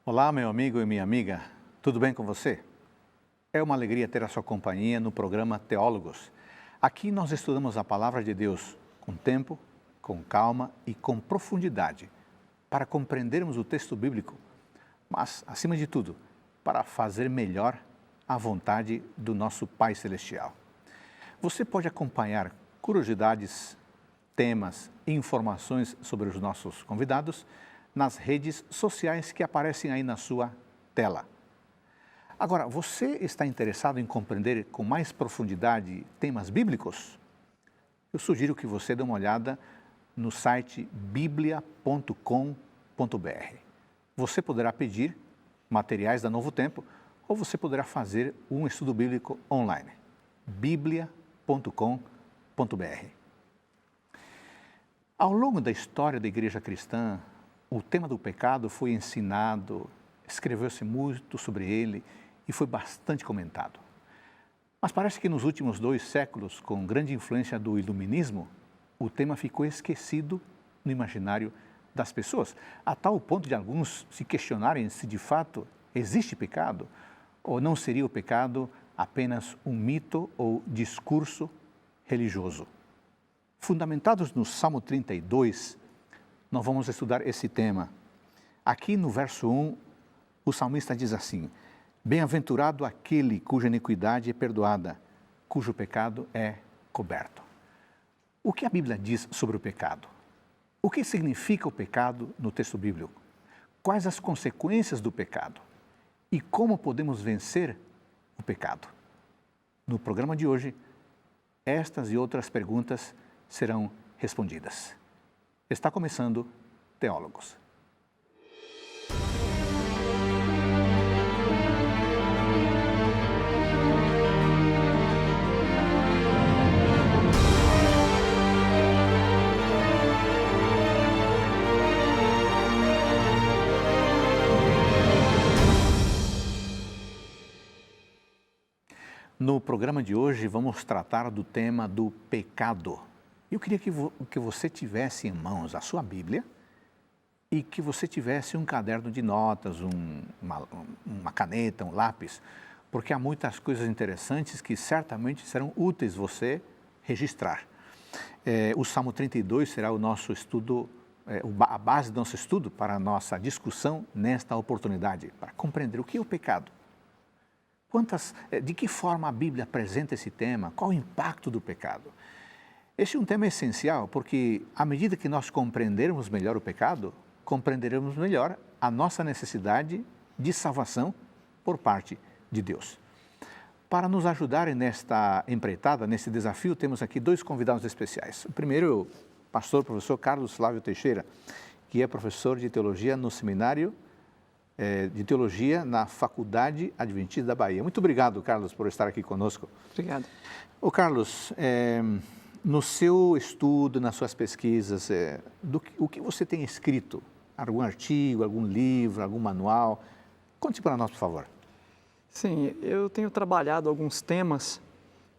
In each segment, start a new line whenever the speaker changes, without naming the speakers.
Olá, meu amigo e minha amiga, tudo bem com você? É uma alegria ter a sua companhia no programa Teólogos. Aqui nós estudamos a palavra de Deus com tempo, com calma e com profundidade, para compreendermos o texto bíblico, mas, acima de tudo, para fazer melhor a vontade do nosso Pai Celestial. Você pode acompanhar curiosidades, temas e informações sobre os nossos convidados nas redes sociais que aparecem aí na sua tela. Agora, você está interessado em compreender com mais profundidade temas bíblicos? Eu sugiro que você dê uma olhada no site biblia.com.br. Você poderá pedir materiais da Novo Tempo ou você poderá fazer um estudo bíblico online. biblia.com.br. Ao longo da história da igreja cristã, o tema do pecado foi ensinado, escreveu-se muito sobre ele e foi bastante comentado. Mas parece que nos últimos 2 séculos, com grande influência do iluminismo, o tema ficou esquecido no imaginário das pessoas, a tal ponto de alguns se questionarem se de fato existe pecado ou não seria o pecado apenas um mito ou discurso religioso. Fundamentados no Salmo 32, nós vamos estudar esse tema. Aqui no verso 1, o salmista diz assim: bem-aventurado aquele cuja iniquidade é perdoada, cujo pecado é coberto. O que a Bíblia diz sobre o pecado? O que significa o pecado no texto bíblico? Quais as consequências do pecado? E como podemos vencer o pecado? No programa de hoje, estas e outras perguntas serão respondidas. Está começando Teólogos. No programa de hoje vamos tratar do tema do pecado. Eu queria que você tivesse em mãos a sua Bíblia e que você tivesse um caderno de notas, uma caneta, um lápis, porque há muitas coisas interessantes que certamente serão úteis você registrar. O Salmo 32 será o nosso estudo, a base do nosso estudo para a nossa discussão nesta oportunidade, para compreender o que é o pecado. De que forma a Bíblia apresenta esse tema, qual o impacto do pecado. Este é um tema essencial porque, à medida que nós compreendermos melhor o pecado, compreenderemos melhor a nossa necessidade de salvação por parte de Deus. Para nos ajudarem nesta empreitada, nesse desafio, temos aqui 2 convidados especiais. O primeiro é o pastor professor Carlos Flávio Teixeira, que é professor de teologia no seminário de teologia na Faculdade Adventista da Bahia. Muito obrigado, Carlos, por estar aqui conosco.
Obrigado.
Ô Carlos, no seu estudo, nas suas pesquisas, o que você tem escrito? Algum artigo, algum livro, algum manual? Conte para nós, por favor.
Sim, eu tenho trabalhado alguns temas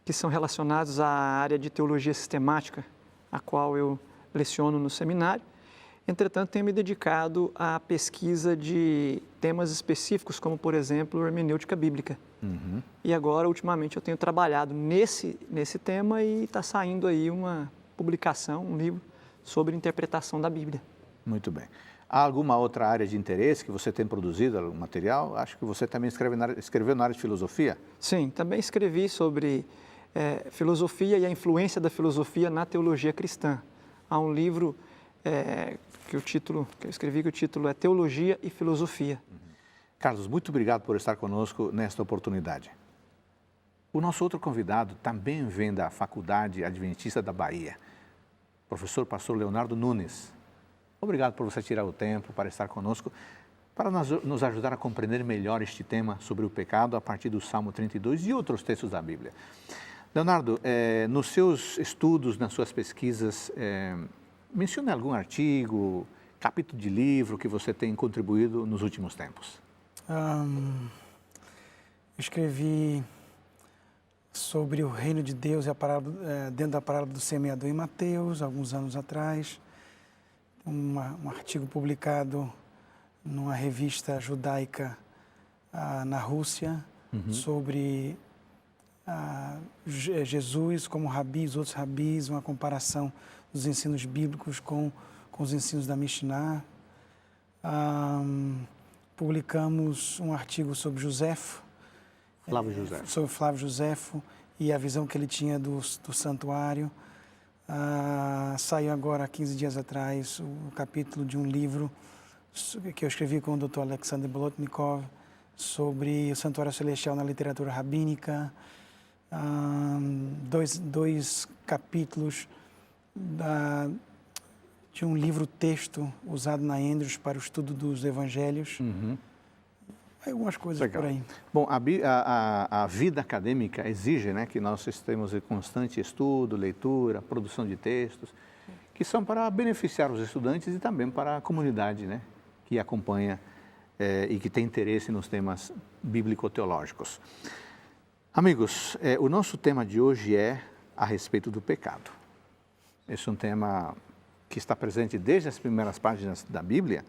que são relacionados à área de teologia sistemática, a qual eu leciono no seminário. Entretanto, tenho me dedicado à pesquisa de temas específicos, como, por exemplo, hermenêutica bíblica.
Uhum.
E agora, ultimamente, eu tenho trabalhado nesse tema e está saindo aí uma publicação, um livro sobre interpretação da Bíblia.
Muito bem. Há alguma outra área de interesse que você tem produzido, algum material? Acho que você também escreveu na área de filosofia.
Sim, também escrevi sobre filosofia e a influência da filosofia na teologia cristã. Há um livro que eu escrevi, que o título é Teologia e Filosofia.
Carlos, muito obrigado por estar conosco nesta oportunidade. O nosso outro convidado também vem da Faculdade Adventista da Bahia, professor pastor Leonardo Nunes. Obrigado por você tirar o tempo para estar conosco, para nos ajudar a compreender melhor este tema sobre o pecado a partir do Salmo 32 e outros textos da Bíblia. Leonardo, nos seus estudos, nas suas pesquisas, mencione algum artigo, capítulo de livro que você tem contribuído nos últimos tempos.
Eu escrevi sobre o reino de Deus e a parábola, dentro da parábola do semeador em Mateus, alguns anos atrás. Um artigo publicado numa revista judaica na Rússia, sobre Jesus como rabi, os outros rabis, uma comparação dos ensinos bíblicos com os ensinos da Mishnah. Publicamos um artigo sobre Joséfo, sobre Flávio Joséfo e a visão que ele tinha do santuário. Saiu agora, há 15 dias atrás, o capítulo de um livro que eu escrevi com o Dr. Alexander Bolotnikov sobre o Santuário Celestial na literatura rabínica. Dois capítulos de um livro-texto usado na Andrews para o estudo dos evangelhos. Algumas coisas
Legal.
por aí.
Bom, a vida acadêmica exige, né, que nós estejamos em constante estudo, leitura, produção de textos, que são para beneficiar os estudantes e também para a comunidade, né, que acompanha e que tem interesse nos temas bíblico-teológicos. Amigos, o nosso tema de hoje é a respeito do pecado. Esse é um tema que está presente desde as primeiras páginas da Bíblia.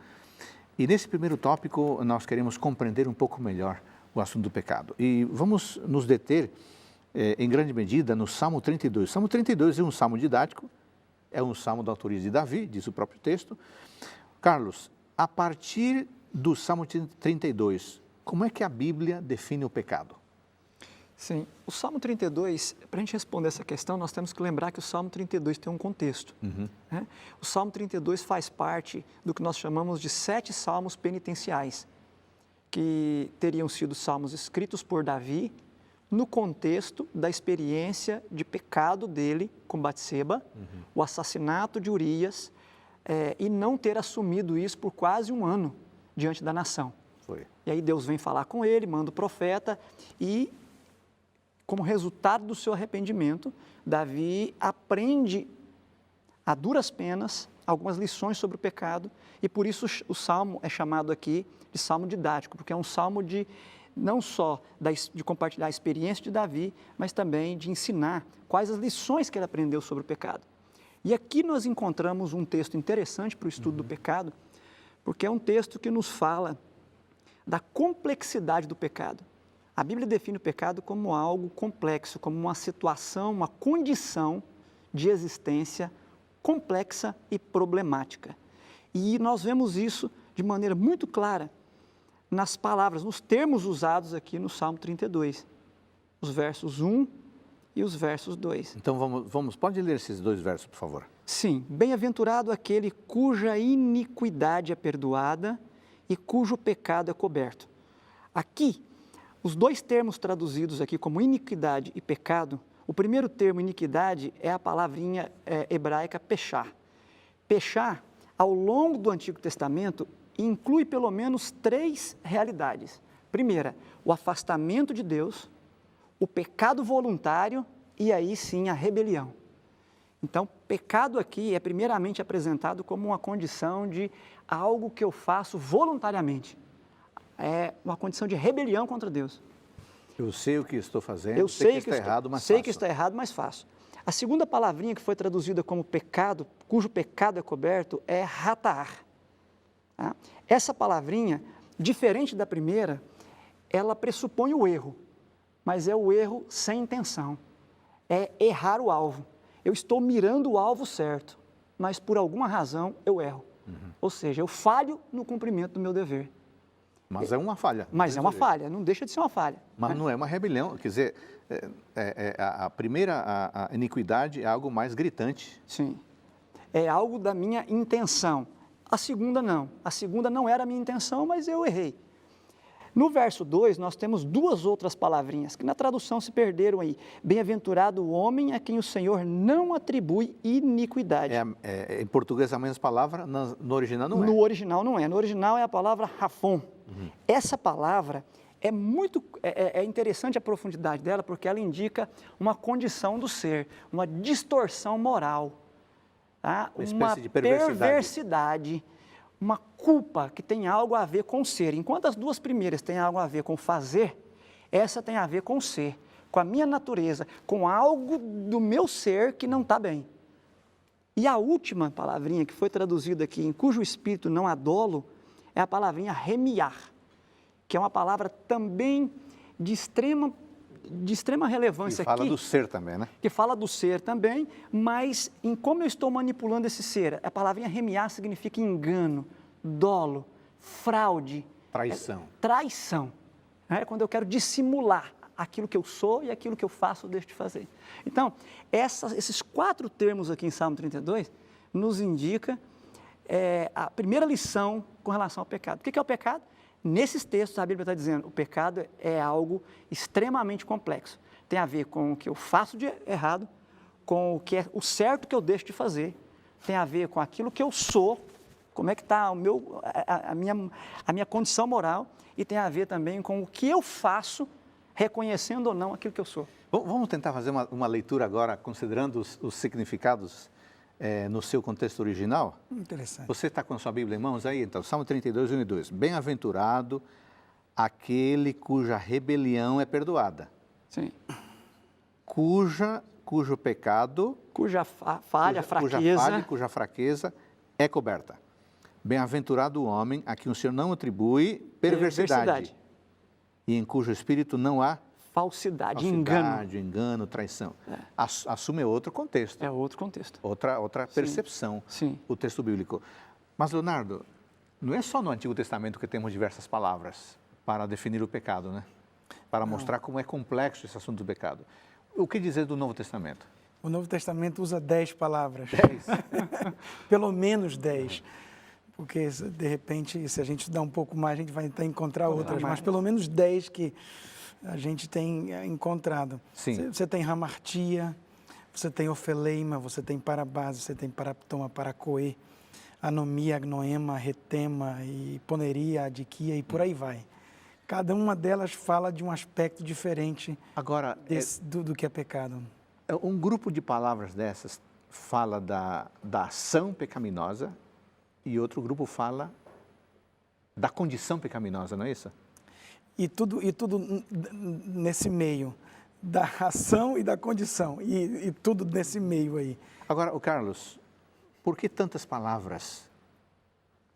E nesse primeiro tópico, nós queremos compreender um pouco melhor o assunto do pecado. E vamos nos deter, em grande medida, no Salmo 32. Salmo 32 é um salmo didático, é um salmo da autoria de Davi, diz o próprio texto. Carlos, a partir do Salmo 32, como é que a Bíblia define o pecado?
Sim, o Salmo 32, para a gente responder essa questão, nós temos que lembrar que o Salmo 32 tem um contexto. Né? O Salmo 32 faz parte do que nós chamamos de 7 salmos penitenciais, que teriam sido salmos escritos por Davi no contexto da experiência de pecado dele com Batseba, o assassinato de Urias, e não ter assumido isso por quase um ano diante da nação.
Foi.
E aí Deus vem falar com ele, manda o profeta e, como resultado do seu arrependimento, Davi aprende a duras penas algumas lições sobre o pecado e por isso o salmo é chamado aqui de salmo didático, porque é um salmo de não só de compartilhar a experiência de Davi, mas também de ensinar quais as lições que ele aprendeu sobre o pecado. E aqui nós encontramos um texto interessante para o estudo do pecado, porque é um texto que nos fala da complexidade do pecado. A Bíblia define o pecado como algo complexo, como uma situação, uma condição de existência complexa e problemática. E nós vemos isso de maneira muito clara nas palavras, nos termos usados aqui no Salmo 32, os versos 1 e os versos 2.
Então pode ler esses 2 versos, por favor.
Sim, bem-aventurado aquele cuja iniquidade é perdoada e cujo pecado é coberto. Aqui, os 2 termos traduzidos aqui como iniquidade e pecado, o primeiro termo, iniquidade, é a palavrinha hebraica pechá. Pechá, ao longo do Antigo Testamento, inclui pelo menos 3 realidades. Primeira, o afastamento de Deus, o pecado voluntário e aí sim a rebelião. Então, pecado aqui é primeiramente apresentado como uma condição de algo que eu faço voluntariamente. É uma condição de rebelião contra Deus.
Eu sei o que estou fazendo,
Eu sei que
está errado, mas
sei
faço.
que está errado, mas faço. A segunda palavrinha que foi traduzida como pecado, cujo pecado é coberto, é ratar. Tá? Essa palavrinha, diferente da primeira, ela pressupõe o erro, mas é o erro sem intenção. É errar o alvo. Eu estou mirando o alvo certo, mas por alguma razão eu erro. Ou seja, eu falho no cumprimento do meu dever.
Mas é uma falha.
Mas é uma falha, não deixa de ser uma falha.
Mas não é uma rebelião, quer dizer, a primeira, a iniquidade é algo mais gritante.
Sim, é algo da minha intenção. A segunda não. A segunda não era a minha intenção, mas eu errei. No verso 2, nós temos 2 outras palavrinhas que na tradução se perderam aí. Bem-aventurado o homem a quem o Senhor não atribui iniquidade.
Em português a mesma palavra, no original não é.
No original não é. No original é a palavra rafon. Essa palavra é interessante a profundidade dela, porque ela indica uma condição do ser, uma distorção moral, tá?
Uma espécie de perversidade,
uma culpa que tem algo a ver com o ser. Enquanto as 2 primeiras têm algo a ver com fazer, essa tem a ver com o ser, com a minha natureza, com algo do meu ser que não está bem. E a última palavrinha que foi traduzida aqui, em cujo espírito não há dolo, é a palavrinha remiar, que é uma palavra também de extrema relevância
E fala
aqui.
do ser também, né?
Que fala do ser também, mas em como eu estou manipulando esse ser. A palavrinha remiar significa engano, dolo, fraude.
Traição.
Traição. É quando eu quero dissimular aquilo que eu sou e aquilo que eu faço ou deixo de fazer. Então, esses 4 termos aqui em Salmo 32 nos indica a primeira lição com relação ao pecado. O que é o pecado? Nesses textos, a Bíblia está dizendo, o pecado é algo extremamente complexo. Tem a ver com o que eu faço de errado, com o que é o certo que eu deixo de fazer, tem a ver com aquilo que eu sou, como é que está a minha condição moral, e tem a ver também com o que eu faço, reconhecendo ou não aquilo que eu sou.
Vamos tentar fazer uma leitura agora, considerando os significados no seu contexto original?
Interessante.
Você está com a sua Bíblia em mãos aí? Então, Salmo 32, 1 e 2. Bem-aventurado aquele cuja rebelião é perdoada.
Sim.
Cujo pecado...
Cuja
fraqueza é coberta. Bem-aventurado o homem a quem o Senhor não atribui perversidade. E em cujo espírito não há
falsidade,
engano, traição. Assume outro contexto.
É outro contexto.
Outra percepção,
Sim.
o texto bíblico. Mas, Leonardo, não é só no Antigo Testamento que temos diversas palavras para definir o pecado, né? Para mostrar como é complexo esse assunto do pecado. O que dizer do Novo Testamento?
O Novo Testamento usa 10 palavras.
10?
Pelo menos 10. Porque, de repente, se a gente estudar um pouco mais, a gente vai tentar encontrar outras. Mas pelo menos 10 que a gente tem encontrado.
Sim.
Você tem hamartia, você tem ofeleima, você tem parabase, você tem paraptoma, paracoê, anomia, agnoema, retema, e poneria, adiquia, e por aí vai. Cada uma delas fala de um aspecto diferente
Agora,
do que é pecado.
Um grupo de palavras dessas fala da ação pecaminosa e outro grupo fala da condição pecaminosa, não é isso?
E tudo nesse meio, da ação e da condição, e tudo nesse meio aí.
Agora, Carlos, por que tantas palavras?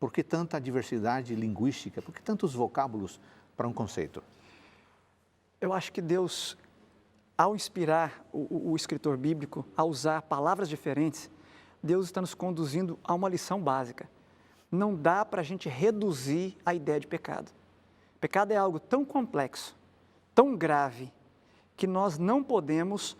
Por que tanta diversidade linguística? Por que tantos vocábulos para um conceito?
Eu acho que Deus, ao inspirar o escritor bíblico a usar palavras diferentes, Deus está nos conduzindo a uma lição básica. Não dá para a gente reduzir a ideia de pecado. Pecado é algo tão complexo, tão grave, que nós não podemos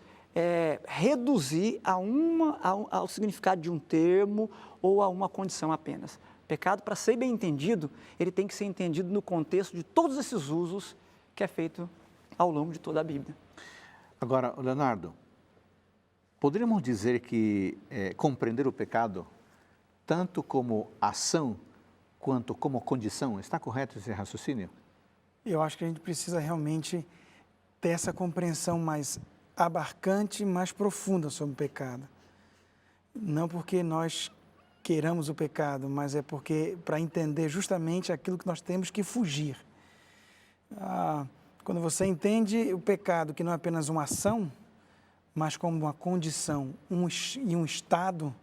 reduzir ao significado de um termo ou a uma condição apenas. Pecado, para ser bem entendido, ele tem que ser entendido no contexto de todos esses usos que é feito ao longo de toda a Bíblia.
Agora, Leonardo, poderíamos dizer que compreender o pecado, tanto como ação, quanto como condição, está correto esse raciocínio?
Eu acho que a gente precisa realmente ter essa compreensão mais abarcante, mais profunda sobre o pecado. Não porque nós queiramos o pecado, mas é porque para entender justamente aquilo que nós temos que fugir. Quando você entende o pecado, que não é apenas uma ação, mas como uma condição e um estado,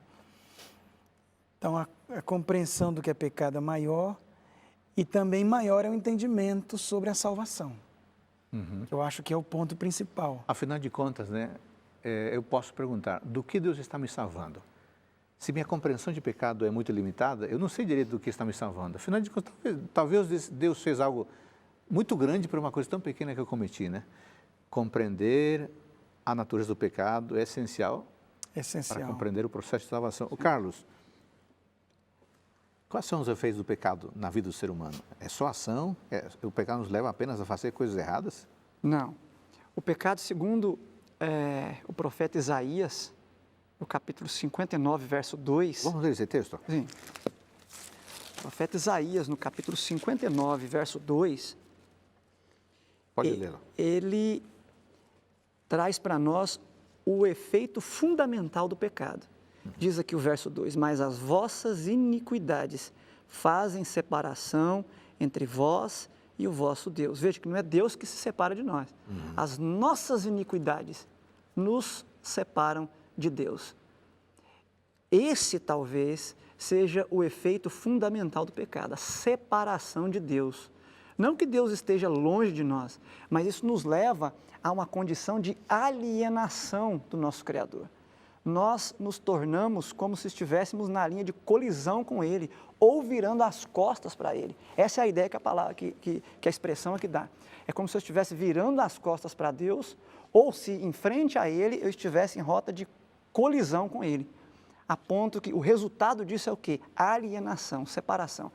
então a compreensão do que é pecado é maior e também maior é o entendimento sobre a salvação.
Uhum.
Eu acho que é o ponto principal.
Afinal de contas, né, eu posso perguntar, do que Deus está me salvando? Se minha compreensão de pecado é muito limitada, eu não sei direito do que está me salvando. Afinal de contas, talvez Deus fez algo muito grande para uma coisa tão pequena que eu cometi, né? Compreender a natureza do pecado é essencial. Para compreender o processo de salvação. O Carlos, quais são os efeitos do pecado na vida do ser humano? É só ação? O pecado nos leva apenas a fazer coisas erradas?
Não. O pecado, segundo o profeta Isaías, no capítulo 59, verso 2...
Vamos ler esse texto?
Sim. O profeta Isaías, no capítulo 59, verso 2...
Pode lê-lo.
Ele traz para nós o efeito fundamental do pecado. Diz aqui o verso 2, mas as vossas iniquidades fazem separação entre vós e o vosso Deus. Veja que não é Deus que se separa de nós. As nossas iniquidades nos separam de Deus. Esse talvez seja o efeito fundamental do pecado, a separação de Deus. Não que Deus esteja longe de nós, mas isso nos leva a uma condição de alienação do nosso Criador. Nós nos tornamos como se estivéssemos na linha de colisão com Ele, ou virando as costas para Ele. Essa é a ideia que a palavra, que a expressão aqui dá. É como se eu estivesse virando as costas para Deus, ou se em frente a Ele eu estivesse em rota de colisão com Ele. A ponto que o resultado disso é o quê? Alienação, separação.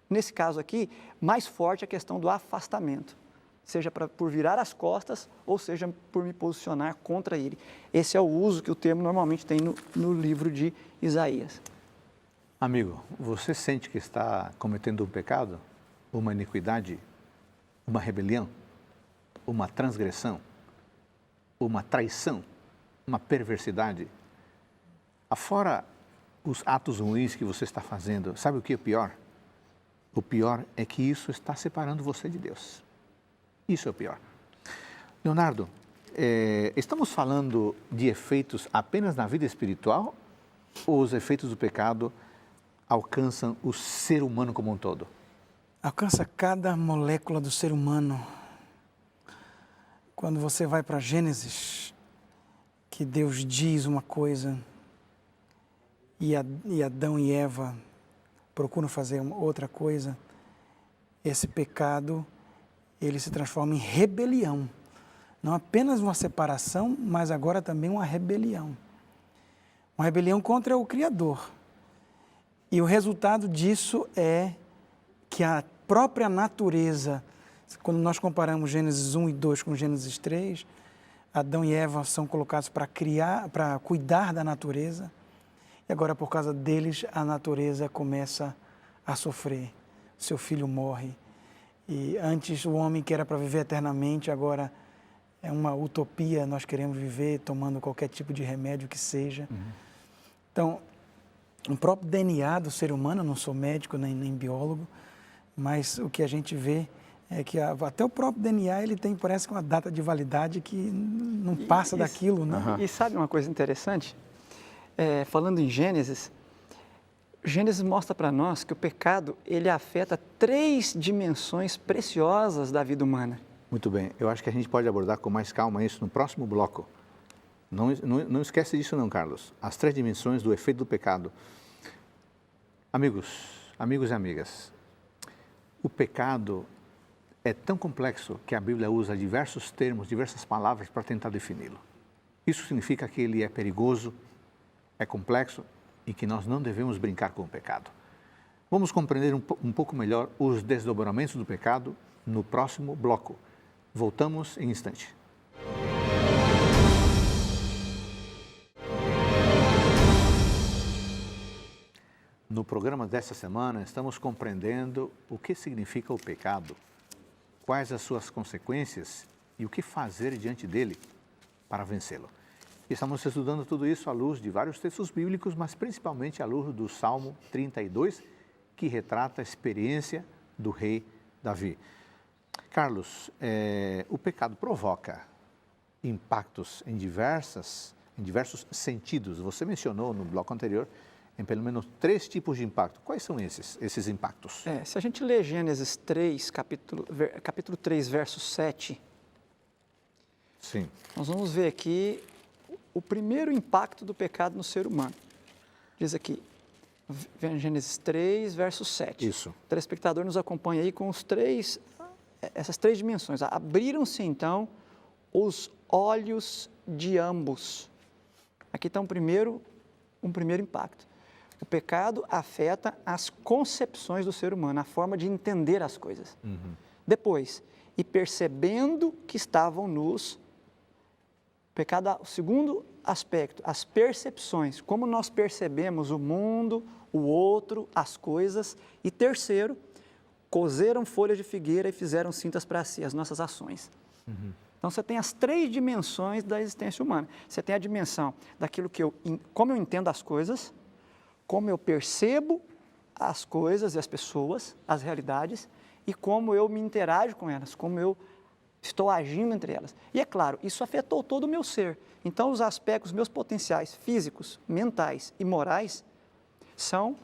Nesse caso aqui, mais forte a questão do afastamento. Seja por virar as costas, ou seja por me posicionar contra Ele. Esse é o uso que o termo normalmente tem no livro de Isaías.
Amigo, você sente que está cometendo um pecado, uma iniquidade, uma rebelião, uma transgressão, uma traição, uma perversidade? Afora os atos ruins que você está fazendo, sabe o que é pior? O pior é que isso está separando você de Deus. Isso é o pior. Leonardo, estamos falando de efeitos apenas na vida espiritual ou os efeitos do pecado alcançam o ser humano como um todo?
Alcança cada molécula do ser humano. Quando você vai para Gênesis, que Deus diz uma coisa e Adão e Eva procuram fazer outra coisa, esse pecado, ele se transforma em rebelião. Não apenas uma separação, mas agora também uma rebelião. Uma rebelião contra o Criador. E o resultado disso é que a própria natureza, quando nós comparamos Gênesis 1 e 2 com Gênesis 3, Adão e Eva são colocados para cuidar da natureza. E agora, por causa deles, a natureza começa a sofrer. Seu filho morre. E antes o homem que era para viver eternamente, agora é uma utopia, nós queremos viver tomando qualquer tipo de remédio que seja. Então, o próprio DNA do ser humano, eu não sou médico nem biólogo, mas o que a gente vê é que até o próprio DNA ele tem, parece que uma data de validade que não passa daquilo. Né?
E sabe uma coisa interessante? Falando em Gênesis mostra para nós que o pecado ele afeta 3 dimensões preciosas da vida humana.
Muito bem, eu acho que a gente pode abordar com mais calma isso no próximo bloco. Não esquece disso não, Carlos. As 3 dimensões do efeito do pecado. Amigos e amigas, o pecado é tão complexo que a Bíblia usa diversos termos, diversas palavras para tentar defini-lo. Isso significa que ele é perigoso, é complexo e que nós não devemos brincar com o pecado. Vamos compreender um pouco melhor os desdobramentos do pecado no próximo bloco. Voltamos em instante. No programa desta semana, estamos compreendendo o que significa o pecado, quais as suas consequências e o que fazer diante dele para vencê-lo. Estamos estudando tudo isso à luz de vários textos bíblicos, mas principalmente à luz do Salmo 32, que retrata a experiência do rei Davi. Carlos, o pecado provoca impactos em diversos sentidos. Você mencionou no bloco anterior em pelo menos 3 tipos de impacto. Quais são esses impactos?
Se a gente ler Gênesis 3, capítulo 3, verso 7,
sim,
nós vamos ver aqui o primeiro impacto do pecado no ser humano. Diz aqui, Gênesis 3, verso 7.
Isso.
O telespectador nos acompanha aí com essas 3 dimensões. Abriram-se então os olhos de ambos. Aqui está um primeiro impacto. O pecado afeta as concepções do ser humano, a forma de entender as coisas. Depois, e percebendo que estavam nus, o segundo aspecto, as percepções, como nós percebemos o mundo, o outro, as coisas. E terceiro, coseram folhas de figueira e fizeram cintas para si, as nossas ações. Então, você tem as 3 dimensões da existência humana. Você tem a dimensão daquilo como eu entendo as coisas, como eu percebo as coisas e as pessoas, as realidades, e como eu me interajo com elas, como eu estou agindo entre elas. E é claro, isso afetou todo o meu ser. Então, os aspectos, meus potenciais físicos, mentais e morais são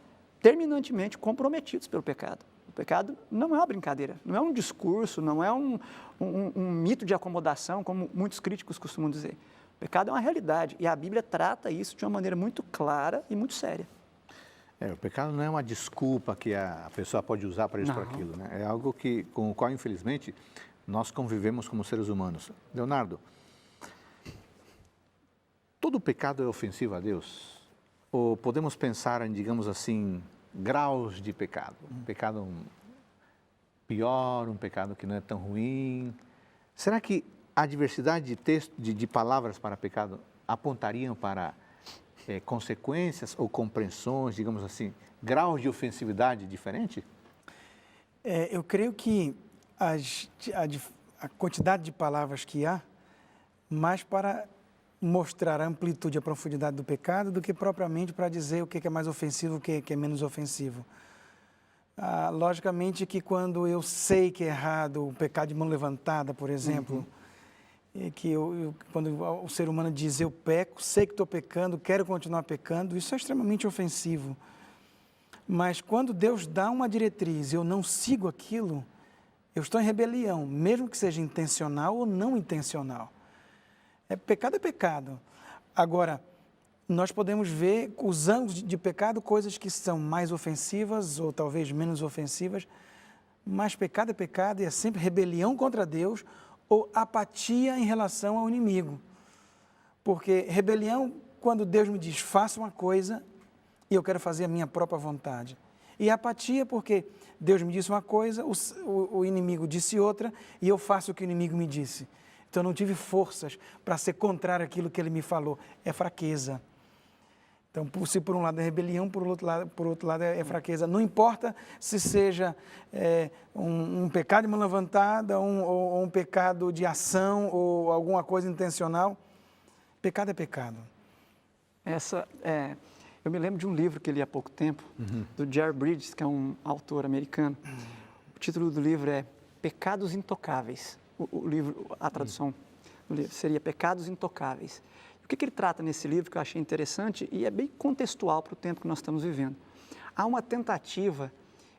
terminantemente comprometidos pelo pecado. O pecado não é uma brincadeira, não é um discurso, não é um mito de acomodação, como muitos críticos costumam dizer. O pecado é uma realidade e a Bíblia trata isso de uma maneira muito clara e muito séria.
O pecado não é uma desculpa que a pessoa pode usar para isso ou para aquilo, né? É algo com o qual, infelizmente, nós convivemos como seres humanos. Leonardo, todo pecado é ofensivo a Deus? Ou podemos pensar em, digamos assim, graus de pecado? Um pecado pior, um pecado que não é tão ruim? Será que a diversidade de texto, de palavras para pecado apontariam para consequências ou compreensões, digamos assim, graus de ofensividade diferentes?
Eu creio que a quantidade de palavras que há, mais para mostrar a amplitude e a profundidade do pecado do que propriamente para dizer o que é mais ofensivo, o que é menos ofensivo. Logicamente que quando eu sei que é errado o pecado de mão levantada, por exemplo, que quando o ser humano diz eu peco, sei que estou pecando, quero continuar pecando, isso é extremamente ofensivo. Mas quando Deus dá uma diretriz e eu não sigo aquilo, eu estou em rebelião, mesmo que seja intencional ou não intencional. Pecado é pecado. Agora, nós podemos ver, usando de pecado, coisas que são mais ofensivas ou talvez menos ofensivas, mas pecado é pecado e é sempre rebelião contra Deus ou apatia em relação ao inimigo. Porque rebelião, quando Deus me diz, faça uma coisa e eu quero fazer a minha própria vontade. E apatia, porque Deus me disse uma coisa, o inimigo disse outra e eu faço o que o inimigo me disse. Então, eu não tive forças para ser contrário àquilo que ele me falou. É fraqueza. Então, se por um lado é rebelião, por outro lado é fraqueza. Não importa se seja um pecado de mão levantada, ou um pecado de ação, ou alguma coisa intencional. Pecado é pecado.
Eu me lembro de um livro que eu li há pouco tempo, do Jerry Bridges, que é um autor americano. O título do livro é Pecados Intocáveis. A tradução do livro seria Pecados Intocáveis. O que ele trata nesse livro que eu achei interessante e é bem contextual para o tempo que nós estamos vivendo. Há uma tentativa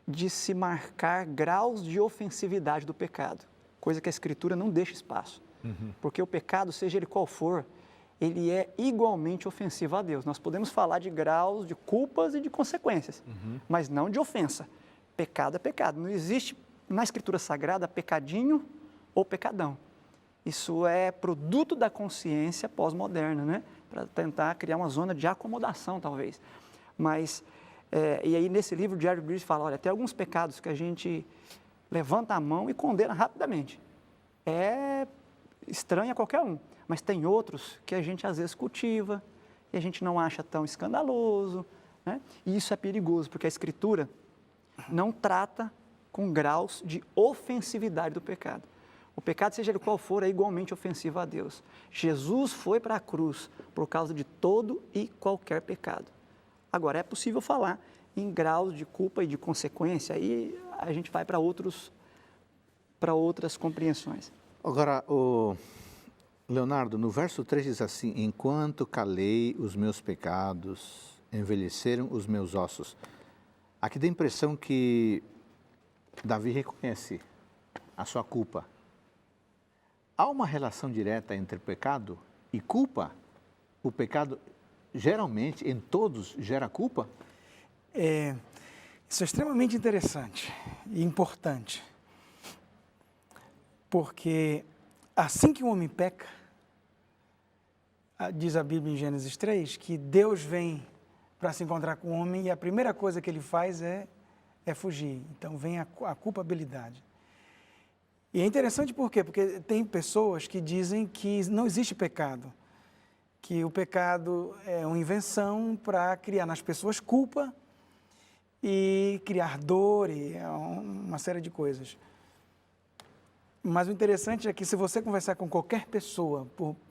de se marcar graus de ofensividade do pecado, coisa que a Escritura não deixa espaço. Porque o pecado, seja ele qual for, ele é igualmente ofensivo a Deus. Nós podemos falar de graus, de culpas e de consequências, mas não de ofensa. Pecado é pecado. Não existe na Escritura Sagrada pecadinho ou pecadão. Isso é produto da consciência pós-moderna, né? Para tentar criar uma zona de acomodação, talvez. Mas, e aí nesse livro, Jerry Bridges fala, olha, tem alguns pecados que a gente levanta a mão e condena rapidamente. É estranho a qualquer um, mas tem outros que a gente às vezes cultiva e a gente não acha tão escandaloso, né? E isso é perigoso, porque a Escritura não trata com graus de ofensividade do pecado. O pecado, seja ele qual for, é igualmente ofensivo a Deus. Jesus foi para a cruz por causa de todo e qualquer pecado. Agora, é possível falar em graus de culpa e de consequência, aí a gente vai para outras compreensões.
Agora, Leonardo, no verso 3 diz assim, enquanto calei os meus pecados, envelheceram os meus ossos. Aqui dá a impressão que Davi reconhece a sua culpa. Há uma relação direta entre pecado e culpa? O pecado, geralmente, em todos, gera culpa?
Isso é extremamente interessante e importante. Porque assim que o homem peca, diz a Bíblia em Gênesis 3, que Deus vem para se encontrar com o homem e a primeira coisa que ele faz é fugir. Então vem a culpabilidade. E é interessante por quê? Porque tem pessoas que dizem que não existe pecado, que o pecado é uma invenção para criar nas pessoas culpa e criar dor e uma série de coisas. Mas o interessante é que se você conversar com qualquer pessoa,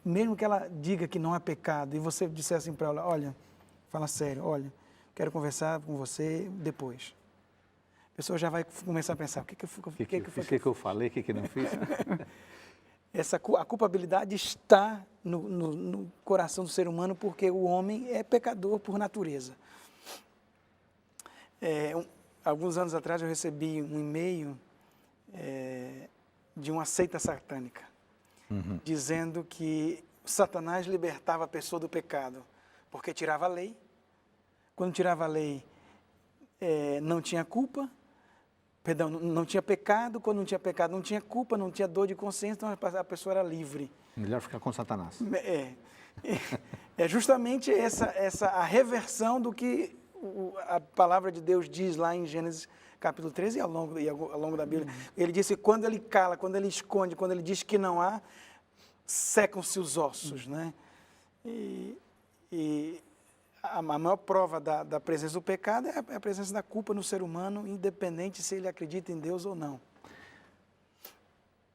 mesmo que ela diga que não há pecado, e você disser assim para ela, olha, fala sério, olha, quero conversar com você depois. A pessoa já vai começar a pensar, o que eu
falei, o que não fiz?
A culpabilidade está no coração do ser humano porque o homem é pecador por natureza. Alguns anos atrás eu recebi um e-mail de uma seita satânica, dizendo que Satanás libertava a pessoa do pecado, porque tirava a lei. Quando tirava a lei, não tinha culpa, perdão, não tinha pecado. Quando não tinha pecado, não tinha culpa, não tinha dor de consciência, então a pessoa era livre.
Melhor ficar com Satanás.
É justamente essa a reversão do que a palavra de Deus diz lá em Gênesis capítulo 13 e ao longo da Bíblia. Ele disse que quando ele cala, quando ele esconde, quando ele diz que não há, secam-se os ossos, né? E a maior prova da presença do pecado é a presença da culpa no ser humano, independente se ele acredita em Deus ou não.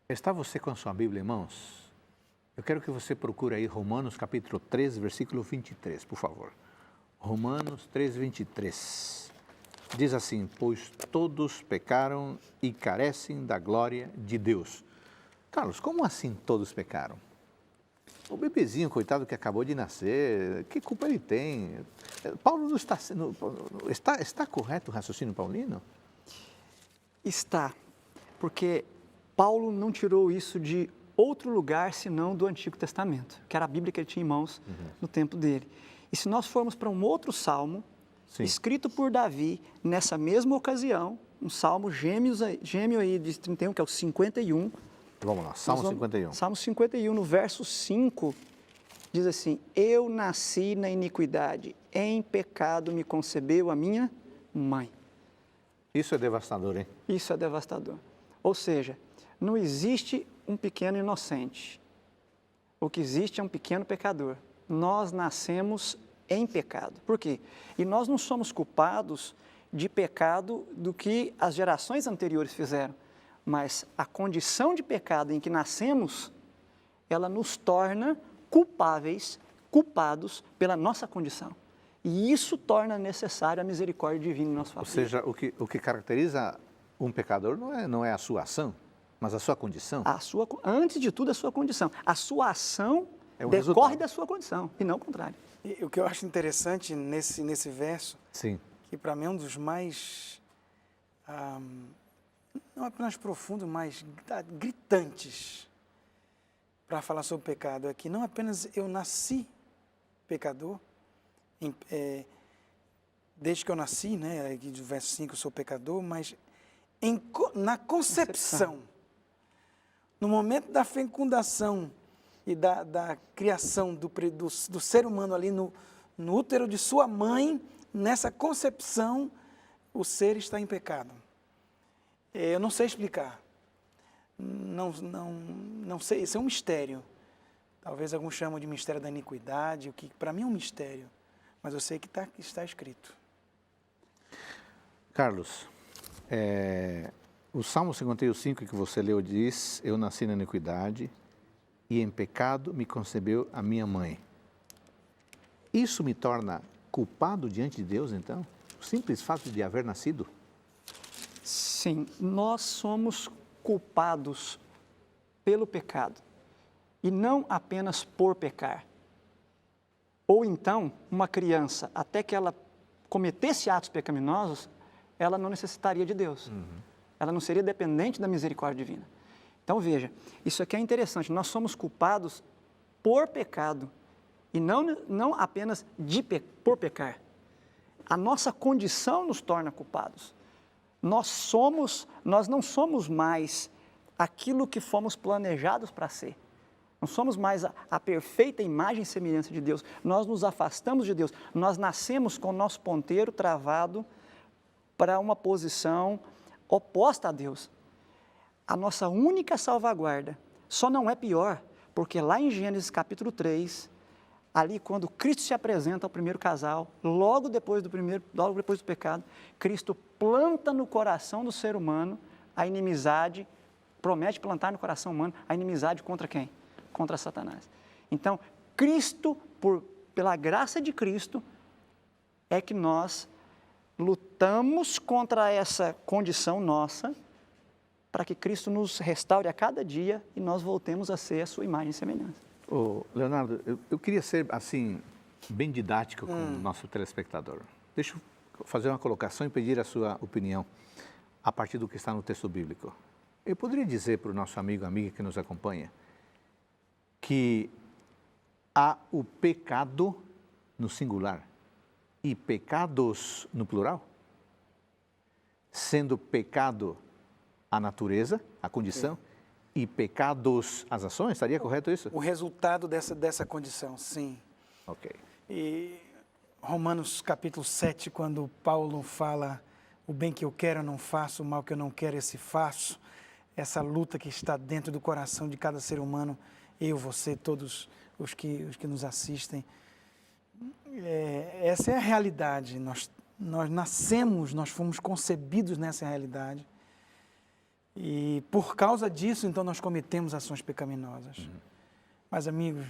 Está você com a sua Bíblia, irmãos? Eu quero que você procure aí Romanos capítulo 13, versículo 23, por favor. Romanos 13, 23. Diz assim: pois todos pecaram e carecem da glória de Deus. Carlos, como assim todos pecaram? O bebezinho, coitado, que acabou de nascer, que culpa ele tem? Paulo não está sendo... Está correto o raciocínio paulino?
Está, porque Paulo não tirou isso de outro lugar senão do Antigo Testamento, que era a Bíblia que ele tinha em mãos no tempo dele. E se nós formos para um outro salmo, escrito por Davi, nessa mesma ocasião, um salmo gêmeo aí de 31, que é o 51.
Vamos lá, Salmo 51.
Salmo 51, no verso 5, diz assim: eu nasci na iniquidade, em pecado me concebeu a minha mãe.
Isso é devastador, hein?
Isso é devastador. Ou seja, não existe um pequeno inocente. O que existe é um pequeno pecador. Nós nascemos em pecado. Por quê? E nós não somos culpados de pecado do que as gerações anteriores fizeram, mas a condição de pecado em que nascemos, ela nos torna culpados pela nossa condição. E isso torna necessária a misericórdia divina em nosso favor.
Ou seja, o que caracteriza um pecador não é a sua ação, mas a sua condição?
Antes de tudo, a sua condição. A sua ação decorre
resultado
da sua condição, e não o contrário.
E o que eu acho interessante nesse verso,
Sim.
que para mim é um dos mais, não apenas profundos, mas gritantes para falar sobre o pecado, é que não apenas eu nasci pecador, desde que eu nasci, né, aqui do verso 5 eu sou pecador, mas na concepção, no momento da fecundação e da criação do ser humano ali no útero de sua mãe, nessa concepção, o ser está em pecado. Eu não sei explicar. Não sei, isso é um mistério. Talvez alguns chamam de mistério da iniquidade, o que para mim é um mistério, mas eu sei que está escrito.
Carlos, o Salmo 55 que você leu diz: eu nasci na iniquidade e em pecado me concebeu a minha mãe. Isso me torna culpado diante de Deus, então? O simples fato de haver nascido?
Sim, nós somos culpados pelo pecado e não apenas por pecar. Ou então, uma criança, até que ela cometesse atos pecaminosos, ela não necessitaria de Deus. Ela não seria dependente da misericórdia divina. Então, veja, isso aqui é interessante. Nós somos culpados por pecado e não apenas por pecar. A nossa condição nos torna culpados. Nós não somos mais aquilo que fomos planejados para ser. Não somos mais a perfeita imagem e semelhança de Deus. Nós nos afastamos de Deus. Nós nascemos com o nosso ponteiro travado para uma posição oposta a Deus. A nossa única salvaguarda só não é pior, porque lá em Gênesis capítulo 3, ali quando Cristo se apresenta ao primeiro casal, logo depois do pecado, Cristo planta no coração do ser humano a inimizade, promete plantar no coração humano a inimizade contra quem? Contra Satanás. Então, Cristo, pela graça de Cristo, é que nós lutamos contra essa condição nossa, para que Cristo nos restaure a cada dia e nós voltemos a ser a sua imagem e semelhança.
Leonardo, eu queria ser, assim, bem didático com o nosso telespectador. Deixa eu fazer uma colocação e pedir a sua opinião a partir do que está no texto bíblico. Eu poderia dizer para o nosso amigo, amiga que nos acompanha, que há o pecado no singular e pecados no plural? Sendo pecado a natureza, a condição, e pecados as ações, estaria correto isso?
O resultado dessa condição, sim.
Ok.
E Romanos capítulo 7, quando Paulo fala, o bem que eu quero eu não faço, o mal que eu não quero esse faço, essa luta que está dentro do coração de cada ser humano, eu, você, todos os que nos assistem, essa é a realidade. Nós nascemos, nós fomos concebidos nessa realidade. E por causa disso, então, nós cometemos ações pecaminosas. Mas, amigos,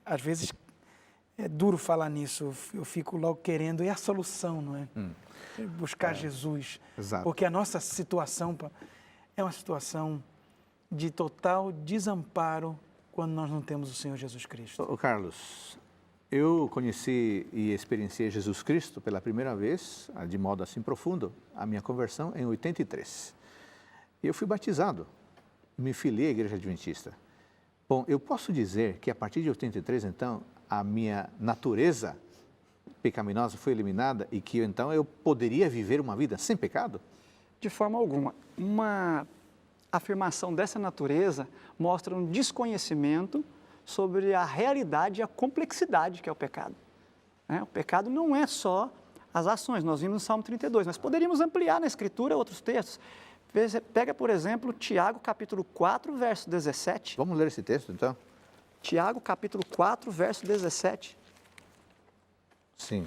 às vezes é duro falar nisso, eu fico logo querendo, e a solução, não é? Buscar Jesus.
Exato.
Porque a nossa situação é uma situação de total desamparo quando nós não temos o Senhor Jesus Cristo.
Ô, Carlos, eu conheci e experienciei Jesus Cristo pela primeira vez, de modo assim profundo, a minha conversão em 83. Eu fui batizado, me filiei à Igreja Adventista. Bom, eu posso dizer que a partir de 83, então, a minha natureza pecaminosa foi eliminada e que, então, eu poderia viver uma vida sem pecado?
De forma alguma. Uma afirmação dessa natureza mostra um desconhecimento sobre a realidade e a complexidade que é o pecado. O pecado não é só as ações, nós vimos no Salmo 32, mas poderíamos ampliar na Escritura outros textos. Pega, por exemplo, Tiago, capítulo 4, verso 17.
Vamos ler esse texto, então?
Tiago, capítulo 4, verso 17.
Sim.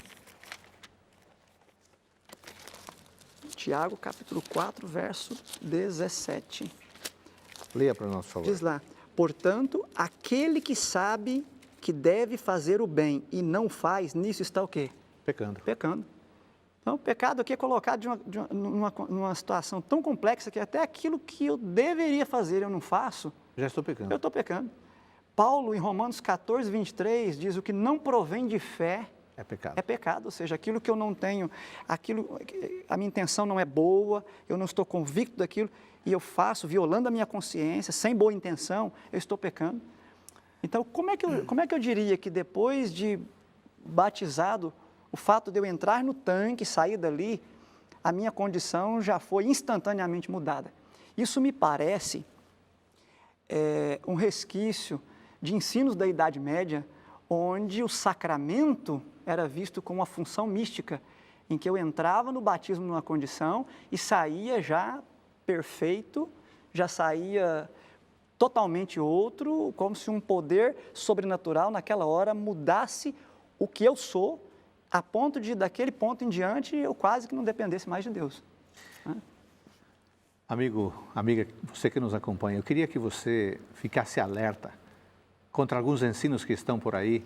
Tiago, capítulo 4, verso 17.
Leia para nós, por favor.
Diz lá, portanto, aquele que sabe que deve fazer o bem e não faz, nisso está o quê?
Pecando.
Pecando. Então, o pecado aqui é colocado numa situação tão complexa que até aquilo que eu deveria fazer eu não faço.
Já estou pecando.
Eu estou pecando. Paulo, em Romanos 14, 23, diz o que não provém de fé
é pecado.
É pecado, ou seja, aquilo que eu não tenho, a minha intenção não é boa, eu não estou convicto daquilo e eu faço, violando a minha consciência, sem boa intenção, eu estou pecando. Então, como é que eu diria que depois de batizado, o fato de eu entrar no tanque, sair dali, a minha condição já foi instantaneamente mudada? Isso me parece um resquício de ensinos da Idade Média, onde o sacramento era visto como uma função mística, em que eu entrava no batismo numa condição e saía já perfeito, já saía totalmente outro, como se um poder sobrenatural naquela hora mudasse o que eu sou, a ponto de, daquele ponto em diante, eu quase que não dependesse mais de Deus.
Amigo, amiga, você que nos acompanha, eu queria que você ficasse alerta contra alguns ensinos que estão por aí,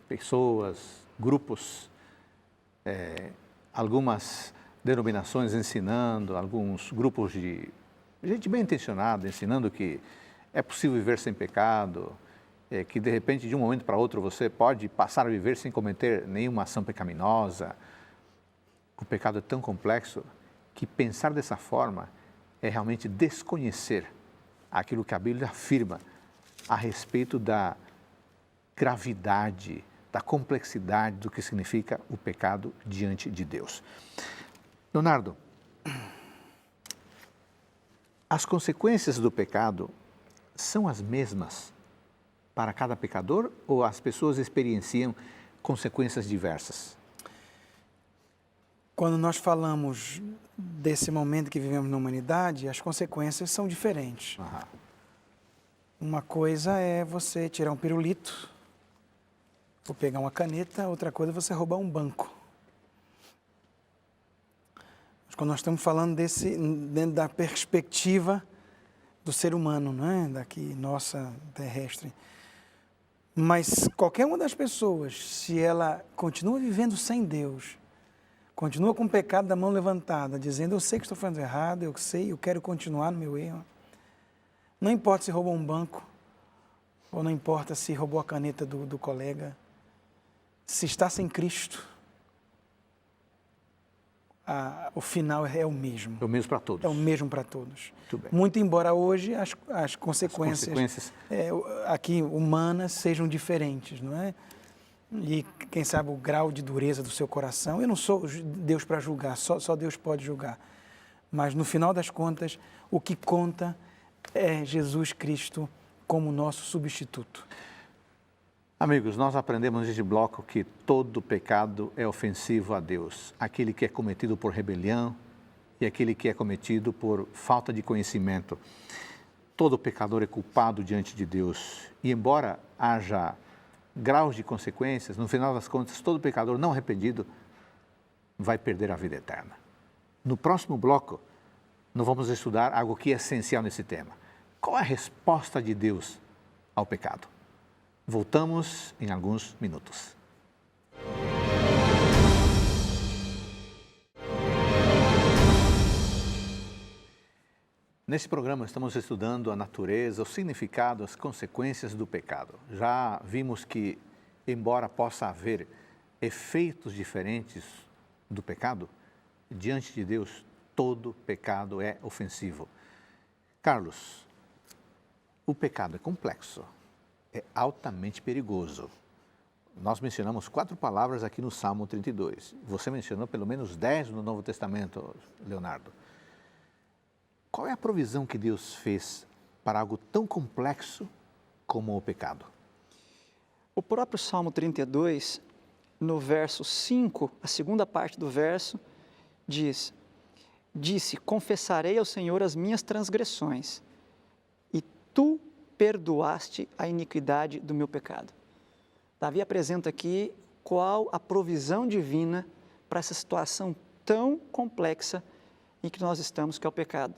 pessoas, grupos, algumas denominações ensinando, alguns grupos de gente bem intencionada ensinando que é possível viver sem pecado, que de repente de um momento para outro você pode passar a viver sem cometer nenhuma ação pecaminosa. O pecado é tão complexo que pensar dessa forma é realmente desconhecer aquilo que a Bíblia afirma a respeito da gravidade, da complexidade do que significa o pecado diante de Deus. Leonardo, as consequências do pecado são as mesmas para cada pecador ou as pessoas experienciam consequências diversas?
Quando nós falamos desse momento que vivemos na humanidade, as consequências são diferentes. Uma coisa é você tirar um pirulito, ou pegar uma caneta, outra coisa é você roubar um banco. Mas quando nós estamos falando dentro da perspectiva do ser humano, não é? Daqui, nossa, terrestre. Mas qualquer uma das pessoas, se ela continua vivendo sem Deus, continua com o pecado da mão levantada, dizendo, eu sei que estou fazendo errado, eu sei, eu quero continuar no meu erro. Não importa se roubou um banco, ou não importa se roubou a caneta do colega, se está sem Cristo, o final é o mesmo.
É o mesmo para todos.
É o mesmo para todos.
Muito bem.
Muito embora hoje as consequências aqui humanas sejam diferentes, não é? E quem sabe o grau de dureza do seu coração. Eu não sou Deus para julgar, só Deus pode julgar. Mas no final das contas, o que conta é Jesus Cristo como nosso substituto.
Amigos, nós aprendemos neste bloco que todo pecado é ofensivo a Deus. Aquele que é cometido por rebelião e aquele que é cometido por falta de conhecimento. Todo pecador é culpado diante de Deus. E embora haja graus de consequências, no final das contas, todo pecador não arrependido vai perder a vida eterna. No próximo bloco, nós vamos estudar algo que é essencial nesse tema. Qual é a resposta de Deus ao pecado? Voltamos em alguns minutos. Nesse programa estamos estudando a natureza, o significado, as consequências do pecado. Já vimos que, embora possa haver efeitos diferentes do pecado, diante de Deus, todo pecado é ofensivo. Carlos, o pecado é complexo, é altamente perigoso. Nós mencionamos 4 palavras aqui no Salmo 32. Você mencionou pelo menos 10 no Novo Testamento, Leonardo. Qual é a provisão que Deus fez para algo tão complexo como o pecado?
O próprio Salmo 32, no verso 5, a segunda parte do verso, disse, confessarei ao Senhor as minhas transgressões, e tu perdoaste a iniquidade do meu pecado. Davi apresenta aqui qual a provisão divina para essa situação tão complexa em que nós estamos, que é o pecado.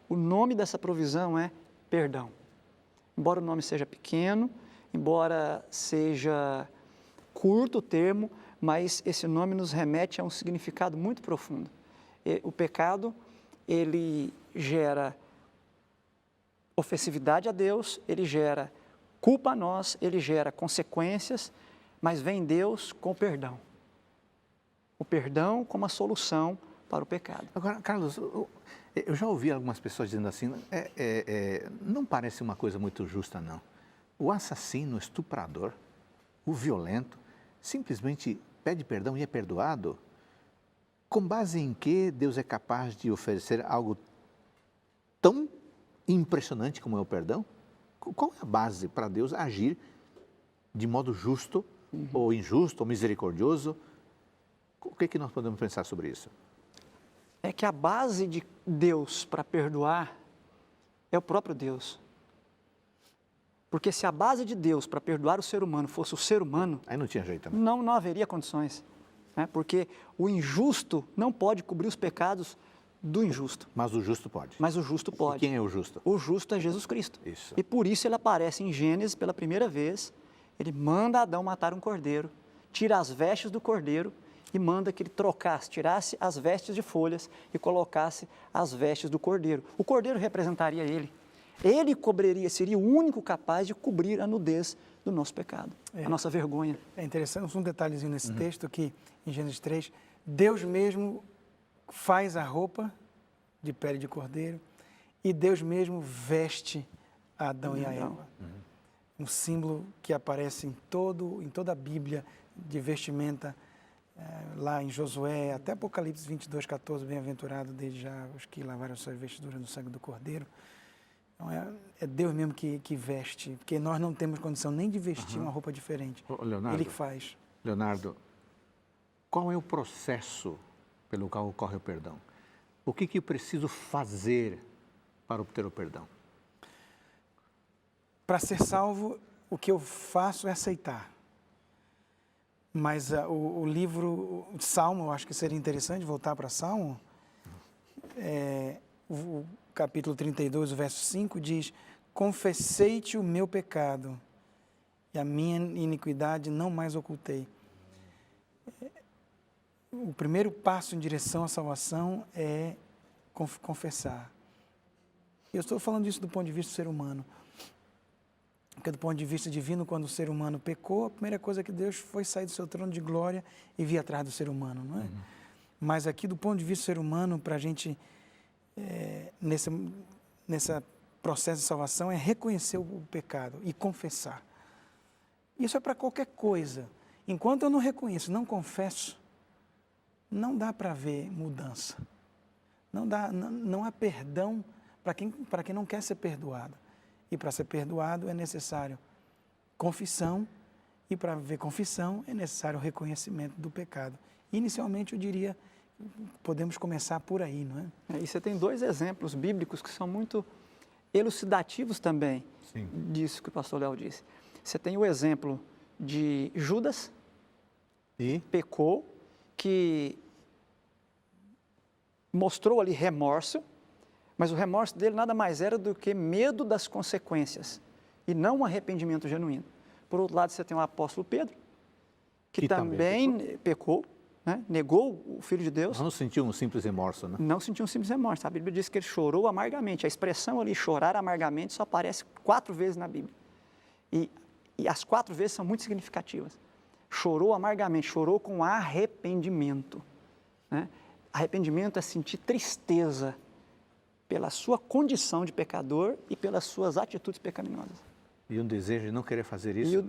O nome dessa provisão é perdão. Embora o nome seja pequeno, embora seja curto o termo, mas esse nome nos remete a um significado muito profundo. O pecado, ele gera ofensividade a Deus, ele gera culpa a nós, ele gera consequências, mas vem Deus com o perdão. O perdão como a solução para o pecado.
Agora, Carlos, eu já ouvi algumas pessoas dizendo assim, não parece uma coisa muito justa, não. O assassino, o estuprador, o violento, simplesmente pede perdão e é perdoado? Com base em que Deus é capaz de oferecer algo tão impressionante como é o perdão? Qual é a base para Deus agir de modo justo, ou injusto, ou misericordioso? O que nós podemos pensar sobre isso?
É que a base de Deus para perdoar é o próprio Deus. Porque se a base de Deus para perdoar o ser humano fosse o ser humano,
aí não tinha jeito, né?
Não haveria condições. Né? Porque o injusto não pode cobrir os pecados do injusto.
Mas o justo pode.
Mas o justo pode.
E quem é o justo?
O justo é Jesus Cristo.
Isso.
E por isso ele aparece em Gênesis pela primeira vez. Ele manda Adão matar um cordeiro, tira as vestes do cordeiro e manda que ele trocasse, tirasse as vestes de folhas e colocasse as vestes do cordeiro. O cordeiro representaria ele. Ele cobriria, seria o único capaz de cobrir a nudez do nosso pecado, a nossa vergonha.
É interessante, um detalhezinho nesse texto que, em Gênesis 3, Deus mesmo faz a roupa de pele de cordeiro e Deus mesmo veste Adão e a Eva. Um símbolo que aparece em toda a Bíblia de vestimenta, lá em Josué, até Apocalipse 22, 14, bem-aventurado desde já os que lavaram suas vestiduras no sangue do cordeiro. Então, é Deus mesmo que veste, porque nós não temos condição nem de vestir uma roupa diferente.
Leonardo,
Ele que faz.
Leonardo, qual é o processo pelo qual ocorre o perdão? O que eu preciso fazer para obter o perdão?
Para ser salvo, o que eu faço é aceitar. Mas o livro Salmo, eu acho que seria interessante voltar para Salmo. O capítulo 32, o verso 5 diz: confessei-te o meu pecado e a minha iniquidade não mais ocultei. O primeiro passo em direção à salvação é confessar. Eu estou falando isso do ponto de vista do ser humano. Porque do ponto de vista divino, quando o ser humano pecou, a primeira coisa que Deus foi sair do seu trono de glória e vir atrás do ser humano, não é? Mas aqui, do ponto de vista ser humano, para a gente, nesse processo de salvação, é reconhecer o pecado e confessar. Isso é para qualquer coisa. Enquanto eu não reconheço, não confesso, não dá para ver mudança. Não há perdão para quem não quer ser perdoado. E para ser perdoado é necessário confissão, e para ver confissão é necessário o reconhecimento do pecado. Inicialmente, eu diria, podemos começar por aí, não é?
E você tem 2 exemplos bíblicos que são muito elucidativos também.
Sim.
Disso que o pastor Léo disse. Você tem o exemplo de Judas,
E?
pecou, que mostrou ali remorso, mas o remorso dele nada mais era do que medo das consequências e não um arrependimento genuíno. Por outro lado, você tem o apóstolo Pedro, que também pecou, né? Negou o Filho de Deus.
Não sentiu um simples remorso, né?
Não sentiu um simples remorso. A Bíblia diz que ele chorou amargamente. A expressão ali, chorar amargamente, só aparece 4 vezes na Bíblia. E as 4 vezes são muito significativas. Chorou amargamente, chorou com arrependimento, né? Arrependimento é sentir tristeza pela sua condição de pecador e pelas suas atitudes pecaminosas.
E um desejo de não querer fazer isso.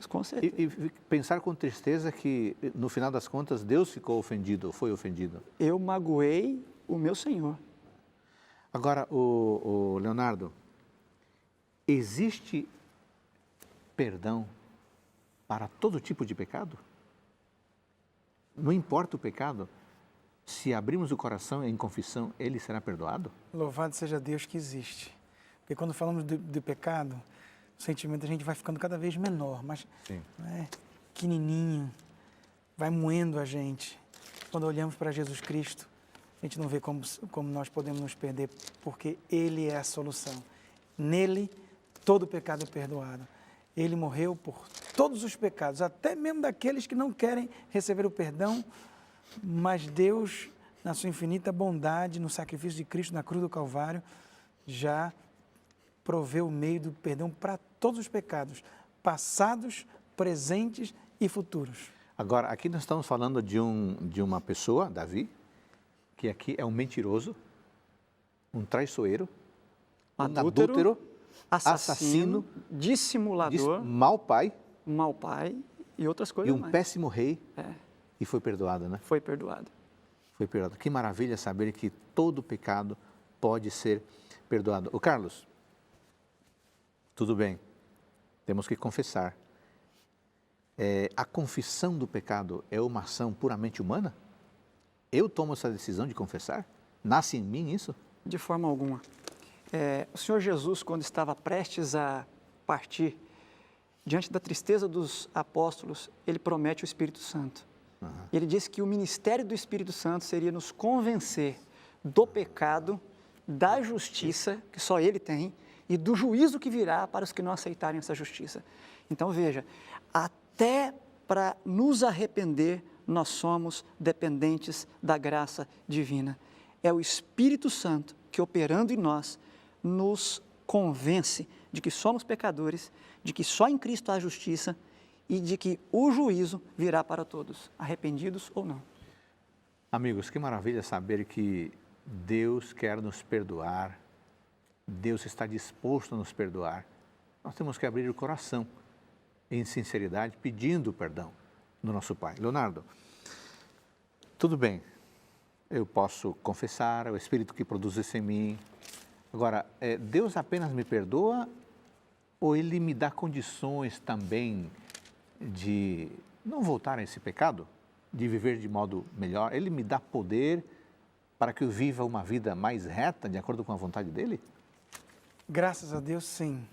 Com certeza.
E pensar com tristeza que, no final das contas, Deus ficou ofendido, ou foi ofendido.
Eu magoei o meu Senhor.
Agora, o Leonardo, existe perdão para todo tipo de pecado? Não importa o pecado, se abrirmos o coração em confissão, ele será perdoado?
Louvado seja Deus que existe. Porque quando falamos de pecado, o sentimento da gente vai ficando cada vez menor, mas pequenininho, vai moendo a gente. Quando olhamos para Jesus Cristo, a gente não vê como nós podemos nos perder, porque Ele é a solução. Nele, todo pecado é perdoado. Ele morreu por todos os pecados, até mesmo daqueles que não querem receber o perdão, mas Deus, na sua infinita bondade, no sacrifício de Cristo na cruz do Calvário, já proveu o meio do perdão para todos os pecados, passados, presentes e futuros.
Agora, aqui nós estamos falando de uma pessoa, Davi, que aqui é um mentiroso, um traiçoeiro, um adúltero, assassino,
dissimulador,
mau pai
e outras coisas mais.
Péssimo rei. E foi perdoado, né?
Foi perdoado.
Foi perdoado. Que maravilha saber que todo pecado pode ser perdoado. Ô Carlos, tudo bem, temos que confessar. A confissão do pecado é uma ação puramente humana? Eu tomo essa decisão de confessar? Nasce em mim isso?
De forma alguma. O Senhor Jesus, quando estava prestes a partir, diante da tristeza dos apóstolos, ele promete o Espírito Santo. Ele disse que o ministério do Espírito Santo seria nos convencer do pecado, da justiça, que só Ele tem, e do juízo que virá para os que não aceitarem essa justiça. Então, veja, até para nos arrepender, nós somos dependentes da graça divina. É o Espírito Santo que, operando em nós, nos convence de que somos pecadores, de que só em Cristo há justiça e de que o juízo virá para todos, arrependidos ou não.
Amigos, que maravilha saber que Deus quer nos perdoar, Deus está disposto a nos perdoar. Nós temos que abrir o coração, em sinceridade, pedindo perdão do nosso Pai. Leonardo, tudo bem, eu posso confessar, é o Espírito que produz isso em mim. Agora, Deus apenas me perdoa ou Ele me dá condições também de não voltar a esse pecado, de viver de modo melhor? Ele me dá poder para que eu viva uma vida mais reta, de acordo com a vontade dEle?
Graças a Deus, sim.